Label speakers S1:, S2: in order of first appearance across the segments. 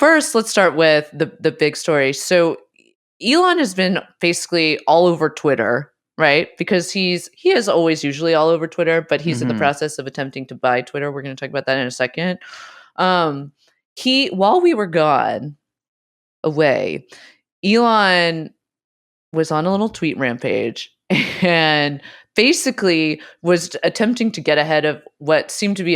S1: first, let's start with the big story. So Elon has been basically all over Twitter, right? Because he is always usually all over Twitter, but he's in the process of attempting to buy Twitter. We're going to talk about that in a second. While we were gone away, Elon was on a little tweet rampage and basically was attempting to get ahead of what seemed to be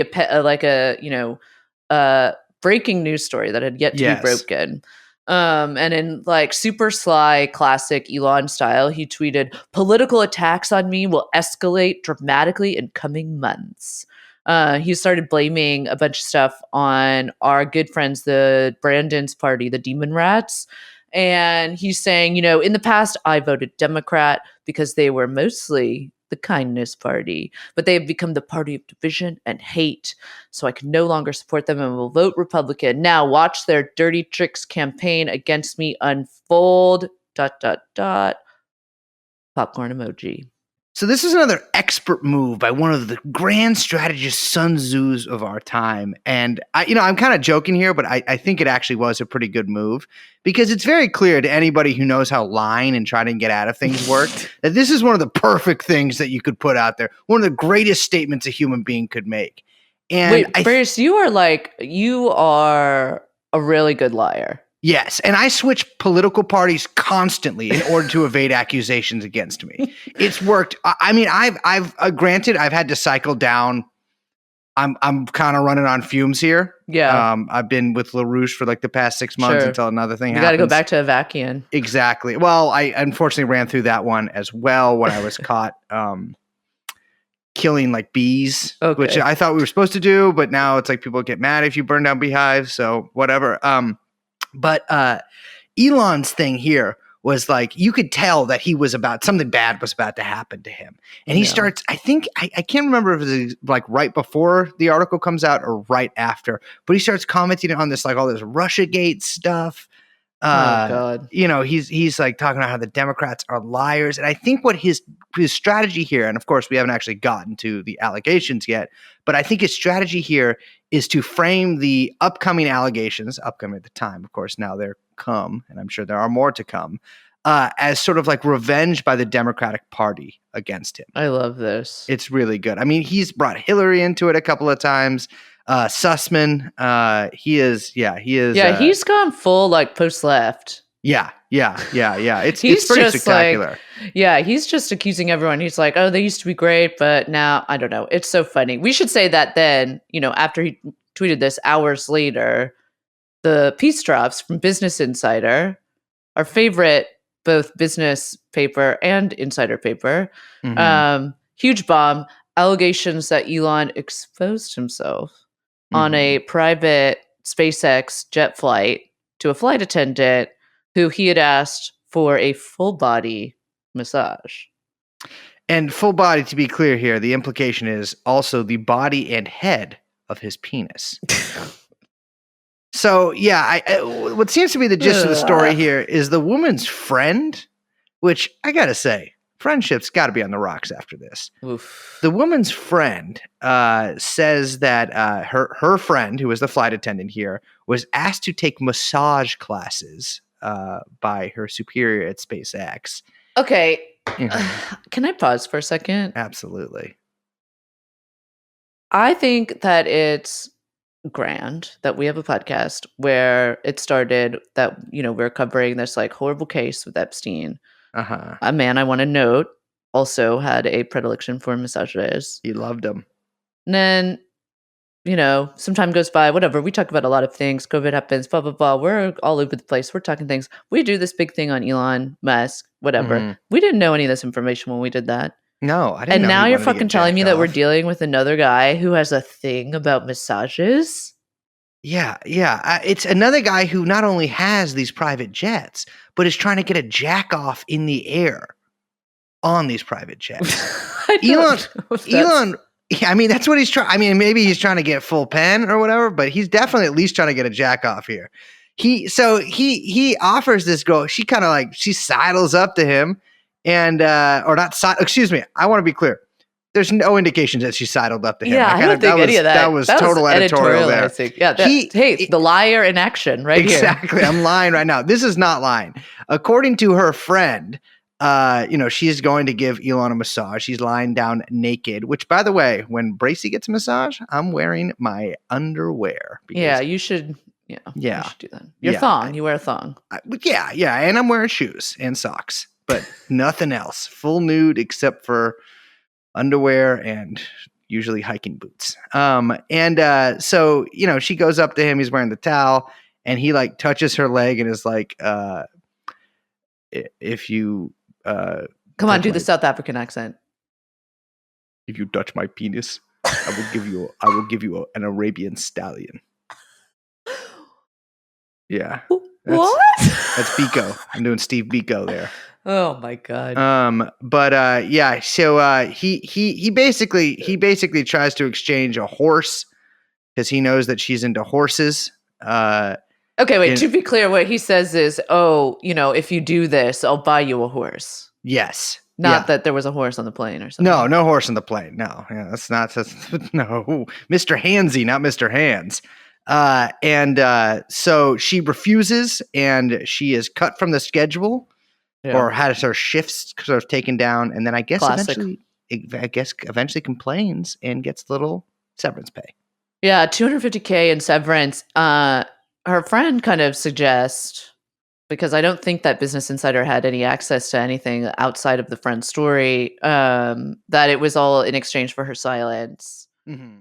S1: a breaking news story that had yet to be broken. And in like super sly classic Elon style, he tweeted, "Political attacks on me will escalate dramatically in coming months." He started blaming a bunch of stuff on our good friends, the Brandon's party, the Demon Rats. And he's saying, in the past, I voted Democrat because they were mostly the kindness party, but they have become the party of division and hate. So I can no longer support them and will vote Republican. Now watch their dirty tricks campaign against me unfold. ... Popcorn emoji.
S2: So this is another expert move by one of the grand strategist Sun Tzu's of our time. And I'm kind of joking here, but I think it actually was a pretty good move because it's very clear to anybody who knows how lying and trying to get out of things work that this is one of the perfect things that you could put out there. One of the greatest statements a human being could make. And
S1: wait, Bruce, you are a really good liar.
S2: Yes, and I switch political parties constantly in order to evade accusations against me. It's worked. I mean, I've granted I've had to cycle down. I'm kind of running on fumes here.
S1: Yeah.
S2: I've been with LaRouche for like the past 6 months until another thing happens.
S1: You got to go back to Avakian.
S2: Exactly. Well, I unfortunately ran through that one as well when I was caught killing like bees, which I thought we were supposed to do, but now it's like people get mad if you burn down beehives. So whatever. But Elon's thing here was like, you could tell that something bad was about to happen to him. And he starts, I think, I can't remember if it was like right before the article comes out or right after, but he starts commenting on this, like all this Russiagate stuff.
S1: Oh God.
S2: He's like talking about how the Democrats are liars. And I think what his strategy here, and of course we haven't actually gotten to the allegations yet, but I think his strategy here is to frame the upcoming allegations, upcoming at the time, of course, now they're come, and I'm sure there are more to come, as sort of like revenge by the Democratic Party against him.
S1: I love this.
S2: It's really good. I mean, he's brought Hillary into it a couple of times. Sussman, he is. Yeah,
S1: he's gone full like post left.
S2: Yeah. It's pretty spectacular.
S1: Like, he's just accusing everyone. He's like, oh, they used to be great, but now I don't know. It's so funny. We should say that then, after he tweeted this hours later, the peace drops from Business Insider, our favorite both business paper and insider paper, huge bomb, allegations that Elon exposed himself on a private SpaceX jet flight to a flight attendant who he had asked for a full body massage.
S2: And full body, to be clear here, the implication is also the body and head of his penis. So, what seems to be the gist of the story here is the woman's friend, which I got to say, friendship's got to be on the rocks after this.
S1: Oof.
S2: The woman's friend says that her friend, who was the flight attendant here, was asked to take massage classes by her superior at SpaceX.
S1: Okay. Can I pause for a second?
S2: Absolutely.
S1: I think that it's grand that we have a podcast where it started that, we're covering this like horrible case with Epstein. A man I want to note also had a predilection for massages.
S2: He loved them.
S1: And then, some time goes by, whatever. We talk about a lot of things. COVID happens, blah, blah, blah. We're all over the place. We're talking things. We do this big thing on Elon Musk, whatever. We didn't know any of this information when we did that.
S2: No, I didn't
S1: And
S2: know
S1: now you're fucking telling me that we're dealing with another guy who has a thing about massages?
S2: Yeah. It's another guy who not only has these private jets, but is trying to get a jack off in the air on these private jets. Elon, I mean, that's what he's trying. I mean, maybe he's trying to get full pen or whatever, but he's definitely at least trying to get a jack off here. He offers this girl, she sidles up to him and, or not, excuse me, I want to be clear. there's no indication that she sidled up to him.
S1: Yeah, I don't think any of that.
S2: That was total editorial there.
S1: Yeah, hey, the liar in action right
S2: here. Exactly. I'm lying right now. This is not lying. According to her friend, she's going to give Elon a massage. She's lying down naked, which, by the way, when Bracey gets a massage, I'm wearing my underwear.
S1: Yeah, you should. Yeah. You should do that. Your thong. You wear a thong.
S2: Yeah. And I'm wearing shoes and socks, but nothing else. Full nude except for underwear and usually hiking boots. So, she goes up to him. He's wearing the towel and he like touches her leg and is like, if you
S1: come on, do the South African accent.
S2: If you touch my penis, I will give you an Arabian stallion. Yeah.
S1: What?
S2: That's Biko. I'm doing Steve Biko there.
S1: Oh my God.
S2: So he basically tries to exchange a horse because he knows that she's into horses.
S1: Okay, wait, to be clear, what he says is, if you do this, I'll buy you a horse.
S2: Yes.
S1: Not that there was a horse on the plane or something.
S2: No horse on the plane. No. Yeah, that's no. Mr. Handsy, not Mr. Hands. So she refuses and she is cut from the schedule or has her shifts sort of taken down. And then I guess eventually complains and gets little severance pay.
S1: Yeah. $250K in severance. Her friend kind of suggests, because I don't think that Business Insider had any access to anything outside of the friend's story, that it was all in exchange for her silence.
S2: Mm-hmm.